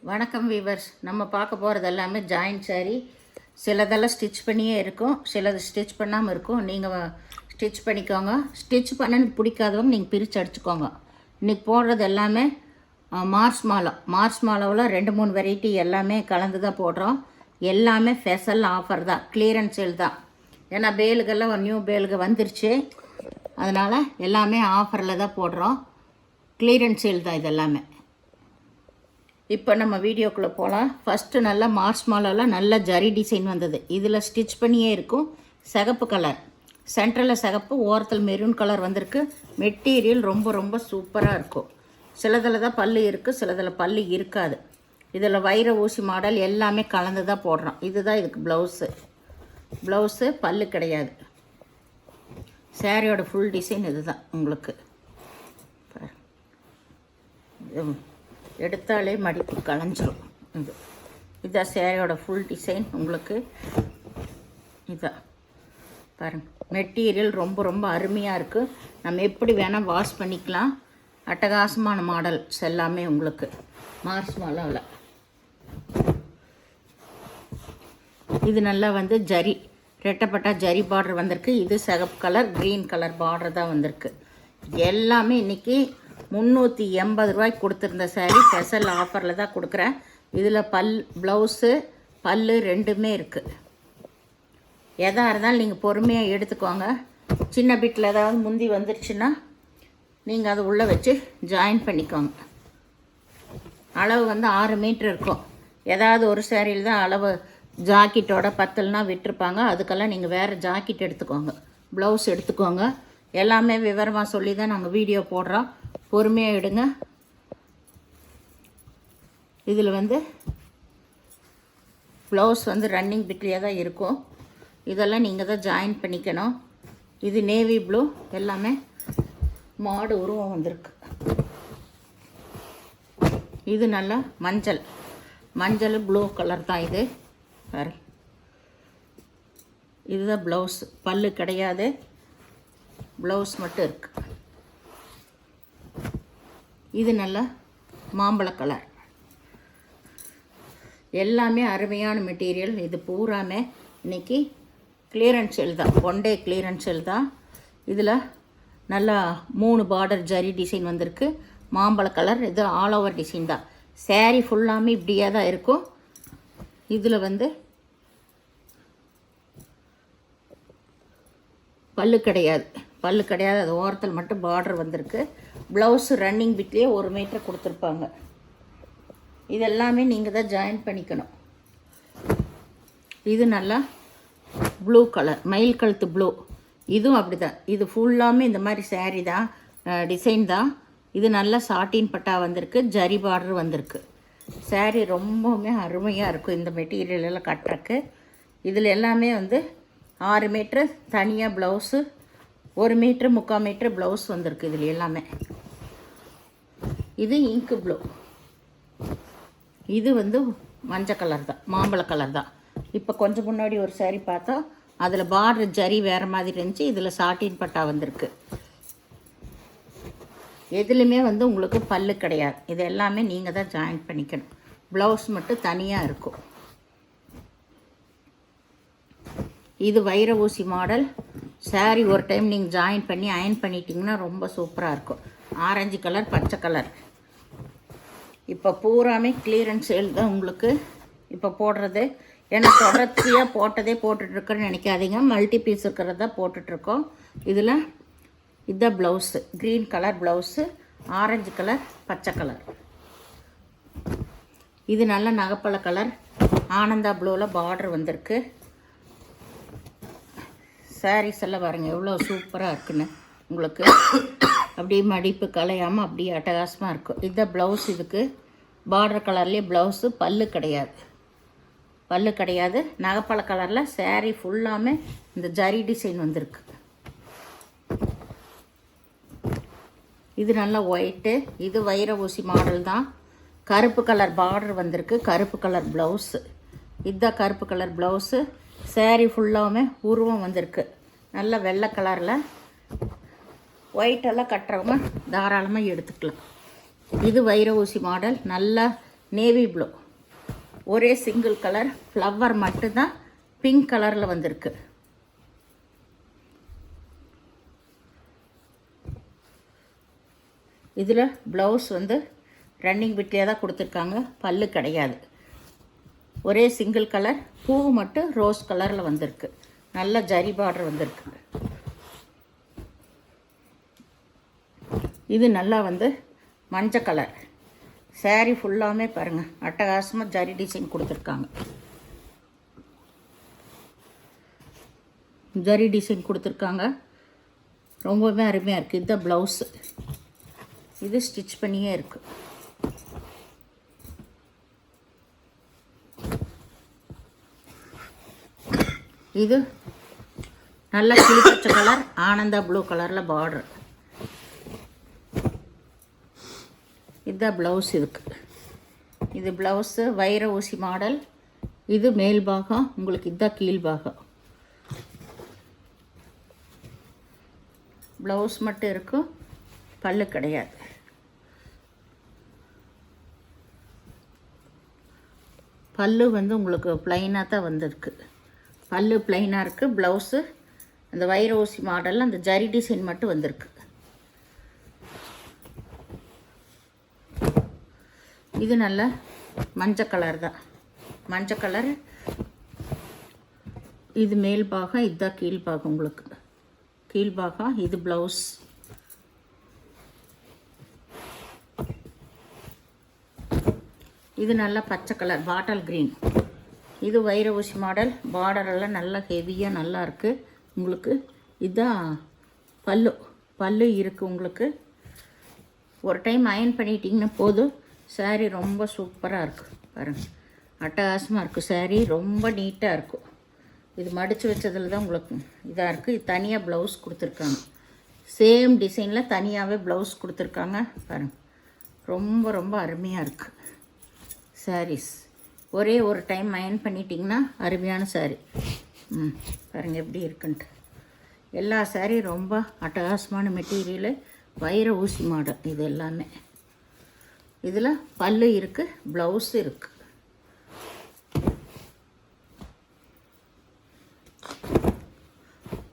வணக்கம் வீவர்ஸ். நம்ம பார்க்க போகிறது எல்லாமே ஜாயின்ட் சாரீ. சிலதெல்லாம் ஸ்டிச் பண்ணியே இருக்கும், சிலது ஸ்டிச் பண்ணாமல் இருக்கும். நீங்கள் ஸ்டிச் பண்ணிக்கோங்க. ஸ்டிச் பண்ண பிடிக்காதவங்க நீங்கள் பிரித்து அடிச்சுக்கோங்க. இன்றைக்கி போடுறது எல்லாமே மார்ச் மாலாவில் 2-3 வெரைட்டி எல்லாமே கலந்து தான் போடுறோம். எல்லாமே ஸ்பெஷல் ஆஃபர் தான், கிளியரன்ஸ் சேல் தான். ஏன்னா பேலுக்கெல்லாம் நியூ பேலுக்கு வந்துருச்சு, அதனால் எல்லாமே ஆஃபரில் தான் போடுறோம். கிளியரன்ஸ் சேல் தான் இது எல்லாமே. இப்போ நம்ம வீடியோக்குள்ளே போகலாம். ஃபஸ்ட்டு நல்லா மார்ச் மாலாவில் நல்ல ஜரி டிசைன் வந்தது. இதில் ஸ்டிச் பண்ணியே இருக்கும். சிகப்பு கலர், சென்ட்ரலில் சிகப்பு, ஓரத்தில் மெரூன் கலர் வந்திருக்கு. மெட்டீரியல் ரொம்ப சூப்பராக இருக்கும். சிலதில் தான் பல்லு இருக்குது, சிலதில் பல்லு இருக்காது. இதில் வைர ஊசி மாடல் எல்லாமே கலந்து தான் போடுறோம். இதுதான் இதுக்கு ப்ளவுஸு பல்லு கிடையாது. சாரியோட ஃபுல் டிசைன் இதுதான். உங்களுக்கு எடுத்தாலே மடிப்பு களைஞ்சிரும். இதுதான் சேரையோட ஃபுல் டிசைன். உங்களுக்கு இதுதான் பாருங்கள். மெட்டீரியல் ரொம்ப அருமையாக இருக்குது. நம்ம எப்படி வேணால் வாஷ் பண்ணிக்கலாம். அட்டகாசமான மாடல்ஸ் எல்லாமே உங்களுக்கு மார்ச் மாலாவில். இது நல்லா ஜரி ரெட்டப்பட்டா ஜரி பார்டர் வந்திருக்கு. இது சிகப்பு கலர், க்ரீன் கலர் பார்டர் தான் வந்திருக்கு. எல்லாமே இன்றைக்கி 380 ரூபாய்க்கு கொடுத்துருந்த சாரீ ஸ்பெஷல் ஆஃபரில் தான் கொடுக்குறேன். இதில் ப்ளவுஸு பல்லு ரெண்டுமே இருக்குது. எதாக இருந்தாலும் நீங்கள் பொறுமையாக எடுத்துக்கோங்க. சின்ன பிட்டில் ஏதாவது முந்தி வந்துருச்சுன்னா நீங்கள் அதை உள்ளே வச்சு ஜாயின் பண்ணிக்கோங்க. அளவு 6 மீட்டர் இருக்கும். ஏதாவது ஒரு சாரியில் தான் அளவு ஜாக்கெட்டோட பத்தல்னா விட்டுருப்பாங்க. அதுக்கெல்லாம் நீங்கள் வேறு ஜாக்கெட் எடுத்துக்கோங்க, ப்ளவுஸ் எடுத்துக்கோங்க. எல்லாமே விவரமாக சொல்லி தான் நாங்கள் வீடியோ போடுறோம். பொறுமையாக எடுங்க. இதில் ப்ளவுஸ் ரன்னிங் பிட்லேயே தான் இருக்கும். இதெல்லாம் நீங்கள் தான் ஜாயின் பண்ணிக்கணும். இது நேவி ப்ளூ, எல்லாமே மாடு உருவம் வந்திருக்கு. இது நல்லா மஞ்சள் ப்ளூ கலர் தான் இது. பாரு, இதுதான் ப்ளவுஸ். பல்லு கிடையாது, ப்ளவுஸ் மட்டும் இருக்குது. இது நல்லா மாம்பழ கலர். எல்லாமே அருமையான மெட்டீரியல். இது பூராமே இன்றைக்கி கிளியரன்ஸ் சேல் தான், 1 டே கிளியரன்ஸ் சேல் தான். இதில் நல்லா 3 பார்டர் ஜரி டிசைன் வந்திருக்கு. மாம்பழ கலர். இது ஆல் ஓவர் டிசைன் தான். சாரீ ஃபுல்லாமே இப்படியே தான் இருக்கும். இதில் பல்லு கிடையாது, அது ஓரத்தில் மட்டும் பார்டர் வந்திருக்கு. ப்ளவுஸு ரன்னிங் பிட்லேயே 1 மீட்டர் கொடுத்துருப்பாங்க. இதெல்லாமே நீங்கள் தான் ஜாயின் பண்ணிக்கணும். இது நல்லா ப்ளூ கலர், மயில் கழுத்து ப்ளூ. இதுவும் அப்படி தான். இது ஃபுல்லாமே இந்த மாதிரி சாரீ தான், டிசைன் தான். இது நல்லா சாட்டின் பட்டா வந்திருக்கு, ஜரி பார்டர் வந்திருக்கு. சாரீ ரொம்பவுமே அருமையாக இருக்கும் இந்த மெட்டீரியல் எல்லாம் கட்டுறக்கு. இதில் எல்லாமே 6 மீட்ரு தனியாக ப்ளவுஸு, 1 மீட்ரு 3/4 மீட்ரு ப்ளவுஸ் வந்திருக்கு. இதில் எல்லாமே. இது இங்கு ப்ளூ. இது மஞ்சள் கலர் தான், மாம்பழ கலர் தான். இப்போ கொஞ்சம் முன்னாடி ஒரு சாரீ பார்த்தா அதில் பார்டர் ஜரி வேறு மாதிரி இருந்துச்சு. இதில் சாட்டின் பட்டா வந்திருக்கு. எதுலையுமே உங்களுக்கு பல்லு கிடையாது. இது எல்லாமே நீங்கள் தான் ஜாயின் பண்ணிக்கணும். ப்ளவுஸ் மட்டும் தனியாக இருக்கும். இது வைர ஊசி மாடல் சாரீ. ஒரு டைம் நீங்கள் ஜாயின் பண்ணி அயன் பண்ணிட்டீங்கன்னா ரொம்ப சூப்பராக இருக்கும். ஆரஞ்சு கலர், பச்சை கலர். இப்போ பூராமே கிளியரன்ஸ் சேல் தான் உங்களுக்கு இப்போ போடுறது. ஏன்னா தொடர்ச்சியாக போட்டுட்ருக்கேன்னு நினைக்காதீங்க. மல்டி பீஸ் இருக்கிறது தான் போட்டுட்ருக்கோம். இதில் இதுதான் blouse, green colour blouse, orange colour, பச்சை கலர். இது நல்ல நகைப்பழ கலர், ஆனந்தா ப்ளூவில் பார்டர் வந்திருக்கு. சாரீஸ் எல்லாம் பாருங்கள் எவ்வளோ சூப்பராக இருக்குன்னு. உங்களுக்கு அப்படியே மடிப்பு கலையாமல் அப்படியே அட்டகாசமாக இருக்கும். இதுதான் ப்ளவுஸ். இதுக்கு பார்டர் கலர்லேயே ப்ளவுஸு. பல்லு கிடையாது. நகைப்பழ கலரில் சாரீ ஃபுல்லாமே இந்த ஜரி டிசைன் வந்திருக்கு. இது நல்லா ஒயிட்டு. இது வைர ஊசி மாடல் தான். கருப்பு கலர் பார்டர் வந்திருக்கு, கருப்பு கலர் ப்ளவுஸு. இதுதான் கருப்பு கலர் ப்ளவுஸு. சாரீ ஃபுல்லாமே உருவம் வந்திருக்கு. நல்ல வெள்ளை கலரில். ஒயிட்டெல்லாம் கட்டுறவங்க தாராளமாக எடுத்துக்கலாம். இது வைர ஊசி மாடல். நல்லா நேவி ப்ளூ. ஒரே சிங்கிள் கலர், ஃப்ளவர் மட்டும்தான் பிங்க் கலரில் வந்திருக்கு. இதில் ப்ளவுஸ் வந்து ரன்னிங் பிட்லேயே தான் கொடுத்துருக்காங்க, பல்லு கிடையாது. ஒரே சிங்கிள் கலர், பூ மட்டும் ரோஸ் கலரில் வந்திருக்கு. நல்ல ஜரி பார்டர் வந்திருக்கு. இது நல்லா வந்து மஞ்சள் கலர். saree ஃபுல்லாமே பாருங்கள் அட்டகாசமாக ஜரி டிசைன் கொடுத்துருக்காங்க. ஜரி டிசைன் கொடுத்துருக்காங்க, ரொம்பவே அருமையாக இருக்குது. இதுதான் ப்ளவுஸு. இது ஸ்டிச் பண்ணியே இருக்குது. இது நல்ல கிளிப்பச்சை கலர், ஆனந்தா ப்ளூ கலரில் பார்டர். இதுதான் ப்ளவுஸ். இது ப்ளவுஸு வைர ஊசி மாடல். இது மேல் பாகம், உங்களுக்கு இதுதான் கீழ் பாகம். ப்ளவுஸ் மட்டும் இருக்கும், பல்லு கிடையாது. பல்லு வந்து உங்களுக்கு ப்ளைனாக தான் வந்திருக்கு. பல்லு ப்ளைனாக இருக்குது. ப்ளவுஸு அந்த வைர ஊசி மாடலில் அந்த ஜரி டிசைன் மட்டும் வந்திருக்கு. இது நல்ல மஞ்சள் கலர் தான். மஞ்சள் கலர். இது மேல் பாகம், இதுதான் கீழ் பாகம். உங்களுக்கு கீழ் பாகம். இது ப்ளவுஸ். இது நல்ல பச்சை கலர், பாட்டில் க்ரீன். இது வைர ஊசி மாடல். பார்டரெல்லாம் நல்லா ஹெவியாக நல்லா இருக்குது உங்களுக்கு. இதுதான் பல்லு இருக்குது உங்களுக்கு. ஒரு டைம் அயன் பண்ணிட்டீங்கன்னா போதும். saree ரொம்ப சூப்பராக இருக்குது பாருங்கள், அட்டகாசமாக இருக்குது. saree ரொம்ப நீட்டாக இருக்கும். இது மடித்து வச்சதில் தான் உங்களுக்கு இதாக இருக்குது. இது தனியாக ப்ளவுஸ் கொடுத்துருக்காங்க. சேம் டிசைனில் தனியாகவே ப்ளவுஸ் கொடுத்துருக்காங்க பாருங்கள். ரொம்ப ரொம்ப அருமையாக இருக்குது sarees. ஒரே ஒரு டைம் அயன் பண்ணிட்டிங்கன்னா அருமையான saree. பாருங்கள் எப்படி இருக்குன்ட்டு. எல்லா saree ரொம்ப அட்டகாசமான மெட்டீரியலு, வைர ஊசி மாடல். இது எல்லாமே இதில் பல்லு இருக்குது, ப்ளவுஸ் இருக்குது.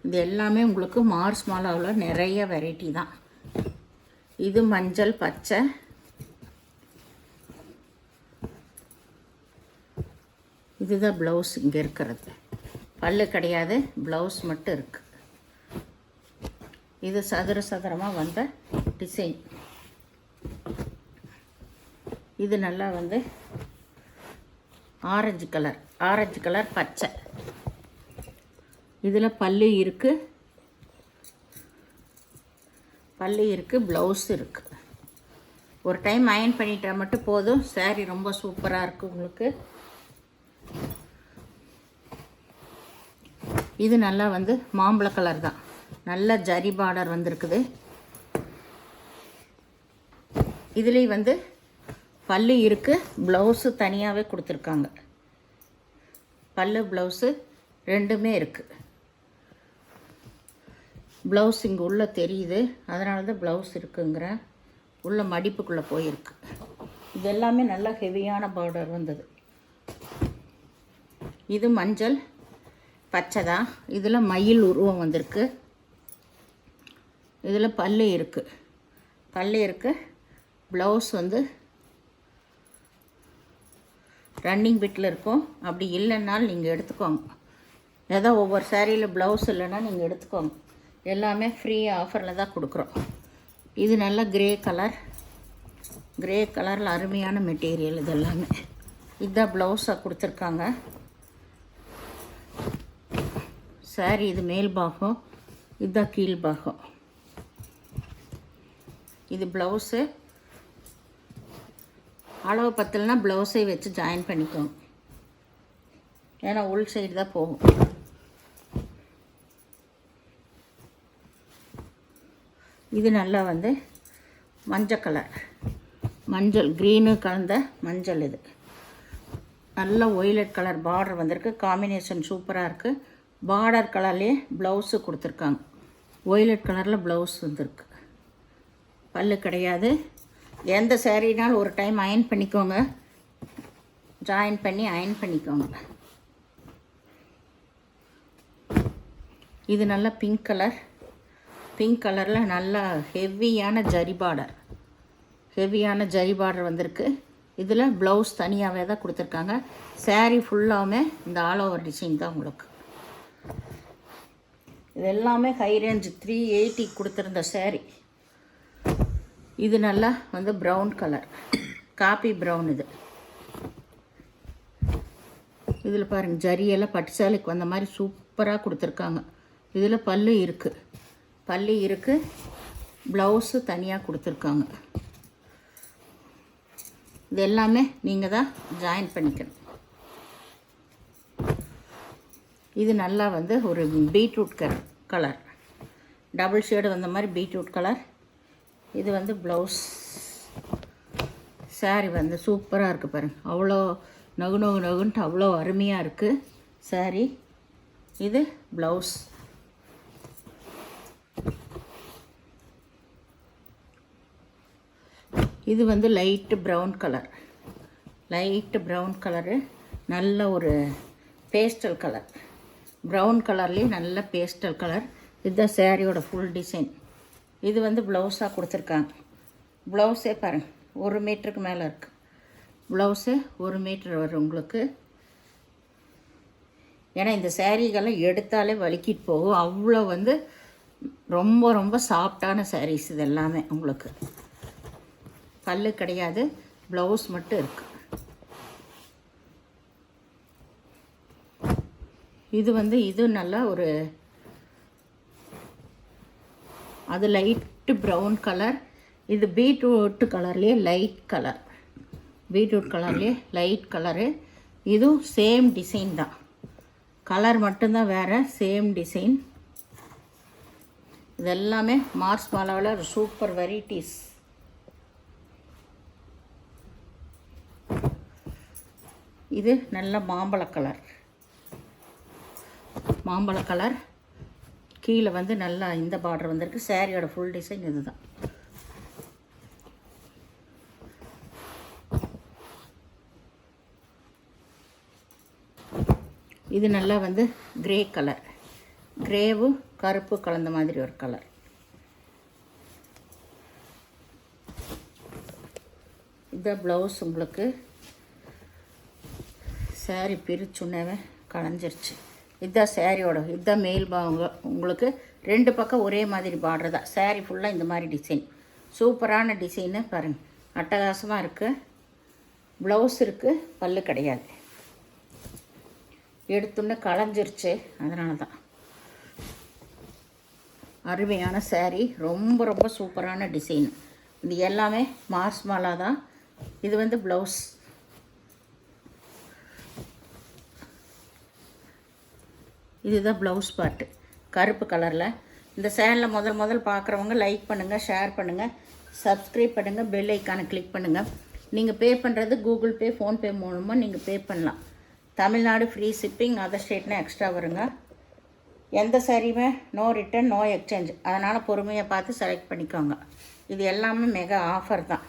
இது எல்லாமே உங்களுக்கு மார்ஸ் மாலாவில் நிறைய வெரைட்டி தான். இது மஞ்சள் பச்சை. இதுதான் ப்ளவுஸ். இங்கே இருக்கிறது பல்லு கிடையாது, ப்ளவுஸ் மட்டும் இருக்குது. இது சதுரமாக வந்த டிசைன். இது நல்லா வந்து ஆரஞ்சு கலர் பச்சை. இதில் பல்லு இருக்குது, ப்ளவுஸ் இருக்குது. ஒரு டைம் அயன் பண்ணிட்டா மட்டும் போதும். saree ரொம்ப சூப்பராக இருக்குது உங்களுக்கு. இது நல்லா வந்து மாம்பழ கலர் தான். நல்ல ஜரி பார்டர் வந்திருக்குது. இதுலேயும் வந்து பல்லு இருக்குது, ப்ளவுஸு தனியாகவே கொடுத்துருக்காங்க. பல்லு ப்ளவுஸு ரெண்டுமே இருக்குது. ப்ளவுஸ் இங்கே உள்ளே தெரியுது, அதனால தான் ப்ளவுஸ் இருக்குங்கிறேன். உள்ள மடிப்புக்குள்ளே போயிருக்கு. இது எல்லாமே நல்லா ஹெவியான பார்டர் வந்தது. இது மஞ்சள் பச்சை தான். இதில் மயில் உருவம் வந்திருக்கு. இதில் பல்லு இருக்குது. ப்ளவுஸ் வந்து ரன்னிங் பிட்டில் இருக்கும். அப்படி இல்லைன்னாலும் நீங்கள் எடுத்துக்கோங்க. ஏதோ ஒவ்வொரு சாரியில் ப்ளவுஸ் இல்லைன்னா நீங்கள் எடுத்துக்கோங்க. எல்லாமே ஃப்ரீ ஆஃபரில் தான் கொடுக்குறோம். இது நல்ல கிரே கலரில் அருமையான மெட்டீரியல். இது எல்லாமே இதுதான் ப்ளவுஸாக கொடுத்துருக்காங்க. சாரி இது மேல் பாகம், இதுதான் கீழ் பாகம். இது ப்ளவுஸு. அளவு பத்தலைன்னா ப்ளவுஸை வச்சு ஜாயின் பண்ணிக்கோங்க. ஏன்னா உள் சைடு தான் போகும். இது நல்லா வந்து மஞ்சள் க்ரீனு கலந்த மஞ்சள். இது நல்ல ஒய்லட் கலர் பார்டர் வந்திருக்கு. காம்பினேஷன் சூப்பராக இருக்குது. பார்டர் கலர்லேயே ப்ளவுஸு கொடுத்துருக்காங்க. ஒய்லட் கலரில் ப்ளவுஸ் வந்துருக்கு. பல்லு கிடையாது. எந்த சாரீனாலும் ஒரு டைம் அயன் பண்ணிக்கோங்க. ஜாயின் பண்ணி அயன் பண்ணிக்கோங்க. இது நல்லா பிங்க் கலர். பிங்க் கலரில் நல்லா ஹெவியான ஜரி பார்டர் வந்திருக்கு. இதில் ப்ளவுஸ் தனியாகவே தான் கொடுத்துருக்காங்க. சாரீ ஃபுல்லாமே இந்த ஆல் ஓவர் டிசைன் தான் உங்களுக்கு. இது எல்லாமே ஹை ரேஞ்ச் 380 கொடுத்துருந்த சாரீ. இது நல்லா வந்து ப்ரௌன் கலர், காப்பி ப்ரௌன். இதில் பாருங்கள் ஜரியெல்லாம் பட்டு சேலைக்கு வந்த மாதிரி சூப்பராக கொடுத்துருக்காங்க. இதில் பல்லு இருக்குது, ப்ளவுஸு தனியாக கொடுத்துருக்காங்க. இது எல்லாமே நீங்கள் தான் ஜாயின் பண்ணிக்கணும். இது நல்லா வந்து ஒரு பீட்ரூட் கலர், டபுள் ஷேடு வந்த மாதிரி பீட்ரூட் கலர். இது வந்து ப்ளவுஸ். சாரீ வந்து சூப்பராக இருக்குது பாருங்கள். அவ்வளோ நகுன்ட்டு அவ்வளோ அருமையாக இருக்குது சாரீ. இது ப்ளவுஸ். இது வந்து லைட்டு ப்ரௌன் கலரு, நல்ல ஒரு பேஸ்டல் கலர். ப்ரௌன் கலர்லேயே நல்ல பேஸ்டல் கலர். இதுதான் சாரியோட ஃபுல் டிசைன். இது வந்து ப்ளவுஸாக கொடுத்துருக்காங்க. ப்ளவுஸே பாருங்கள் 1 மீட்டருக்கு மேலே இருக்குது. ப்ளவுஸு 1 மீட்டர் வரும் உங்களுக்கு. ஏன்னா இந்த சாரீகள்லாம் எடுத்தாலே வலிக்கிட்டு போகும். அவ்வளோ வந்து ரொம்ப ரொம்ப சாஃப்டான சாரீஸ் இது எல்லாமே. உங்களுக்கு பல்லு கிடையாது, ப்ளவுஸ் மட்டும் இருக்குது. இது நல்லா ஒரு அது லைட்டு ப்ரௌன் கலர். இது பீட்ரூட் கலர்லேயே லைட் கலரு. இதுவும் சேம் டிசைன் தான், கலர் மட்டும்தான் வேறு, சேம் டிசைன். இதெல்லாமே மார்ஸ் மாலாவில் ஒரு சூப்பர் வெரைட்டிஸ். இது நல்ல மாம்பழ கலர். கீழே வந்து நல்லா இந்த பார்டர் வந்திருக்கு. சாரியோட ஃபுல் டிசைன் இது தான். இது நல்லா வந்து கிரே கலர், கிரேவும் கருப்பு கலந்த மாதிரி ஒரு கலர். இதுதான் ப்ளவுஸ். உங்களுக்கு சாரீ பிரிச்சுன்னவே களைஞ்சிருச்சு. இதுதான் சாரியோட, இதுதான் மேல் பாவங்க. உங்களுக்கு 2 பக்கம் ஒரே மாதிரி பார்டர் தான். சாரீ ஃபுல்லாக இந்த மாதிரி டிசைன், சூப்பரான டிசைனு பாருங்கள். அட்டகாசமாக இருக்குது. ப்ளவுஸ் இருக்குது, பல்லு கிடையாது. எடுத்துன்னு களைஞ்சிருச்சு, அதனால தான். அருமையான சாரீ, ரொம்ப ரொம்ப சூப்பரான டிசைன். இது எல்லாமே மார்ஸ் மாலா தான். இது வந்து ப்ளவுஸ். இதுதான் ப்ளவுஸ் பார்ட்டு, கருப்பு கலரில். இந்த சேனலில் முதல் பார்க்குறவங்க லைக் பண்ணுங்கள், ஷேர் பண்ணுங்கள், சப்ஸ்கிரைப் பண்ணுங்கள், பெல் ஐக்கானை கிளிக் பண்ணுங்கள். நீங்கள் பே பண்ணுறது கூகுள் பே, ஃபோன்பே மூலமாக நீங்கள் பே பண்ணலாம். தமிழ்நாடு ஃப்ரீ ஷிப்பிங், அதர் ஸ்டேட்னா எக்ஸ்ட்ரா வருங்க. எந்த சாரியுமே நோ ரிட்டன், நோ எக்ஸ்சேஞ்ச். அதனால் பொறுமையாக பார்த்து செலக்ட் பண்ணிக்கோங்க. இது எல்லாமே மெகா ஆஃபர் தான்.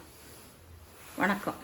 வணக்கம்.